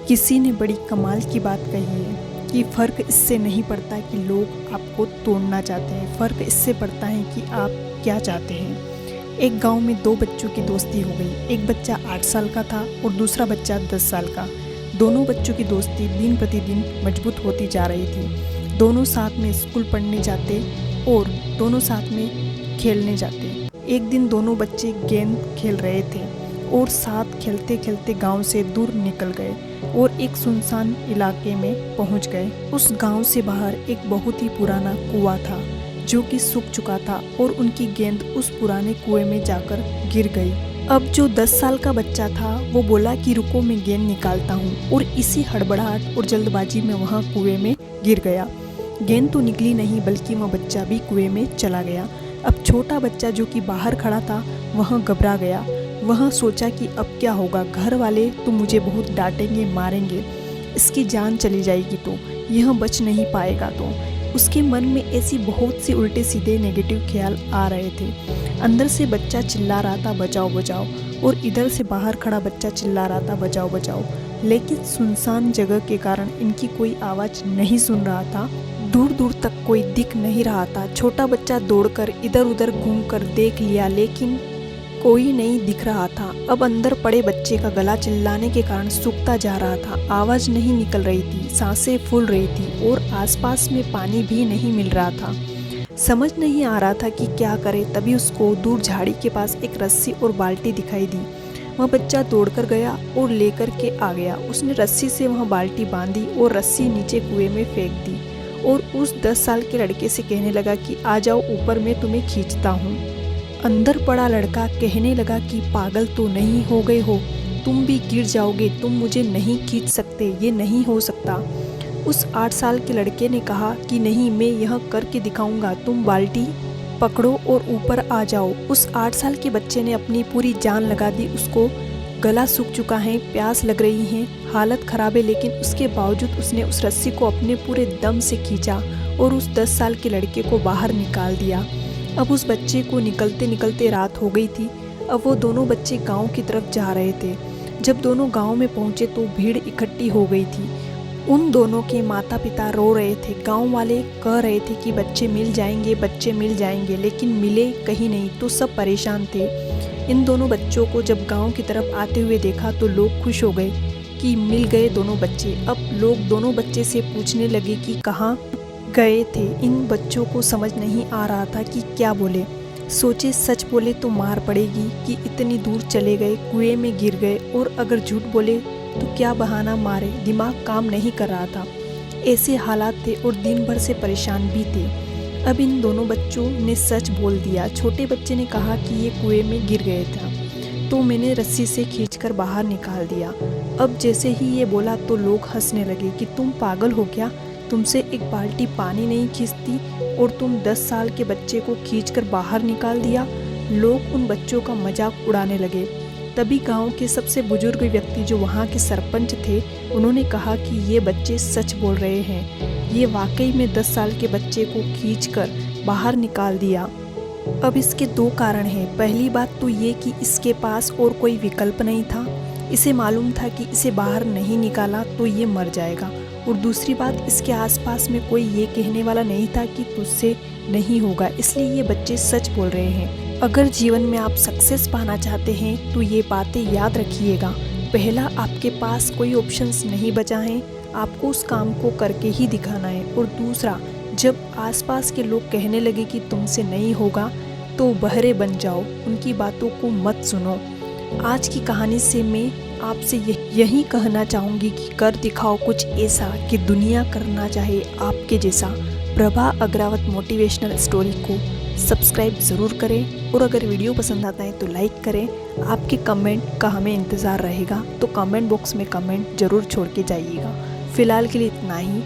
किसी ने बड़ी कमाल की बात कही है कि फ़र्क इससे नहीं पड़ता कि लोग आपको तोड़ना चाहते हैं, फ़र्क इससे पड़ता है कि आप क्या चाहते हैं। एक गांव में दो बच्चों की दोस्ती हो गई। एक बच्चा 8 साल का था और दूसरा बच्चा 10 साल का। दोनों बच्चों की दोस्ती दिन प्रतिदिन मजबूत होती जा रही थी। दोनों साथ में स्कूल पढ़ने जाते और दोनों साथ में खेलने जाते। एक दिन दोनों बच्चे गेंद खेल रहे थे और साथ खेलते खेलते गांव से दूर निकल गए और एक सुनसान इलाके में पहुंच गए। उस गांव से बाहर एक बहुत ही पुराना कुआं था जो कि सूख चुका था और उनकी गेंद उस पुराने कुएं में जाकर गिर गई। अब जो 10 साल का बच्चा था वो बोला कि रुको, मैं गेंद निकालता हूँ, और इसी हड़बड़ाहट और जल्दबाजी में वहाँ कुएं में गिर गया। गेंद तो निकली नहीं बल्कि वह बच्चा भी कुएं में चला गया। अब छोटा बच्चा जो कि बाहर खड़ा था वह घबरा गया। वह सोचा कि अब क्या होगा, घर वाले तो मुझे बहुत डांटेंगे, मारेंगे, इसकी जान चली जाएगी तो यह बच नहीं पाएगा। तो उसके मन में ऐसी बहुत सी उल्टे सीधे नेगेटिव ख्याल आ रहे थे। अंदर से बच्चा चिल्ला रहा था बचाओ बचाओ, और इधर से बाहर खड़ा बच्चा चिल्ला रहा था बचाओ बचाओ, लेकिन सुनसान जगह के कारण इनकी कोई आवाज़ नहीं सुन रहा था। दूर दूर तक कोई दिख नहीं रहा था। छोटा बच्चा दौड़कर इधर उधर घूमकर देख लिया लेकिन कोई नहीं दिख रहा था। अब अंदर पड़े बच्चे का गला चिल्लाने के कारण सूखता जा रहा था, आवाज़ नहीं निकल रही थी, सांसें फूल रही थी और आसपास में पानी भी नहीं मिल रहा था। समझ नहीं आ रहा था कि क्या करे। तभी उसको दूर झाड़ी के पास एक रस्सी और बाल्टी दिखाई दी। वह बच्चा दौड़कर गया और लेकर के आ गया। उसने रस्सी से वह बाल्टी बांधी और रस्सी नीचे कुएं में फेंक दी और उस 10 साल के लड़के से कहने लगा कि आ जाओ ऊपर, मैं तुम्हें खींचता हूँ। अंदर पड़ा लड़का कहने लगा कि पागल तो नहीं हो गए हो, तुम भी गिर जाओगे, तुम मुझे नहीं खींच सकते, ये नहीं हो सकता। उस 8 साल के लड़के ने कहा कि नहीं, मैं यह करके दिखाऊंगा, तुम बाल्टी पकड़ो और ऊपर आ जाओ। उस 8 साल के बच्चे ने अपनी पूरी जान लगा दी। उसको गला सूख चुका है, प्यास लग रही है, हालत खराब है, लेकिन उसके बावजूद उसने उस रस्सी को अपने पूरे दम से खींचा और उस 10 साल के लड़के को बाहर निकाल दिया। अब उस बच्चे को निकलते निकलते रात हो गई थी। अब वो दोनों बच्चे गांव की तरफ जा रहे थे। जब दोनों गांव में पहुंचे तो भीड़ इकट्ठी हो गई थी। उन दोनों के माता पिता रो रहे थे। गांव वाले कह रहे थे कि बच्चे मिल जाएंगे, बच्चे मिल जाएंगे, लेकिन मिले कहीं नहीं। तो सब परेशान थे। इन दोनों बच्चों को जब गांव की तरफ आते हुए देखा तो लोग खुश हो गए कि मिल गए दोनों बच्चे। अब लोग दोनों बच्चे से पूछने लगे कि कहाँ गए थे। इन बच्चों को समझ नहीं आ रहा था कि क्या बोले। सोचे सच बोले तो मार पड़ेगी कि इतनी दूर चले गए, कुएं में गिर गए, और अगर झूठ बोले तो क्या बहाना मारे। दिमाग काम नहीं कर रहा था। ऐसे हालात थे और दिन भर से परेशान भी थे। अब इन दोनों बच्चों ने सच बोल दिया। छोटे बच्चे ने कहा कि ये कुएं में गिर गए था तो मैंने रस्सी से खींचकर बाहर निकाल दिया। अब जैसे ही ये बोला तो लोग हंसने लगे कि तुम पागल हो क्या, तुमसे एक बाल्टी पानी नहीं खींचती और तुम 10 साल के बच्चे को खींचकर बाहर निकाल दिया। लोग उन बच्चों का मजाक उड़ाने लगे। तभी गांव के सबसे बुजुर्ग व्यक्ति जो वहां के सरपंच थे, उन्होंने कहा कि ये बच्चे सच बोल रहे हैं, ये वाकई में 10 साल के बच्चे को खींचकर बाहर निकाल दिया। अब इसके 2 कारण हैं। पहली बात तो ये कि इसके पास और कोई विकल्प नहीं था। इसे मालूम था कि इसे बाहर नहीं निकाला तो ये मर जाएगा, और दूसरी बात, इसके आसपास में कोई ये कहने वाला नहीं था कि तुझसे नहीं होगा, इसलिए ये बच्चे सच बोल रहे हैं। अगर जीवन में आप सक्सेस पाना चाहते हैं तो ये बातें याद रखिएगा। पहला, आपके पास कोई ऑप्शंस नहीं बचा है, आपको उस काम को करके ही दिखाना है। और दूसरा, जब आसपास के लोग कहने लगे कि तुमसे नहीं होगा तो बहरे बन जाओ, उनकी बातों को मत सुनो। आज की कहानी से मैं आपसे यही कहना चाहूँगी कि कर दिखाओ कुछ ऐसा कि दुनिया करना चाहे आपके जैसा। प्रभा अग्रावत मोटिवेशनल स्टोरी को सब्सक्राइब ज़रूर करें, और अगर वीडियो पसंद आता है तो लाइक करें। आपके कमेंट का हमें इंतज़ार रहेगा, तो कमेंट बॉक्स में कमेंट ज़रूर छोड़ के जाइएगा। फ़िलहाल के लिए इतना ही।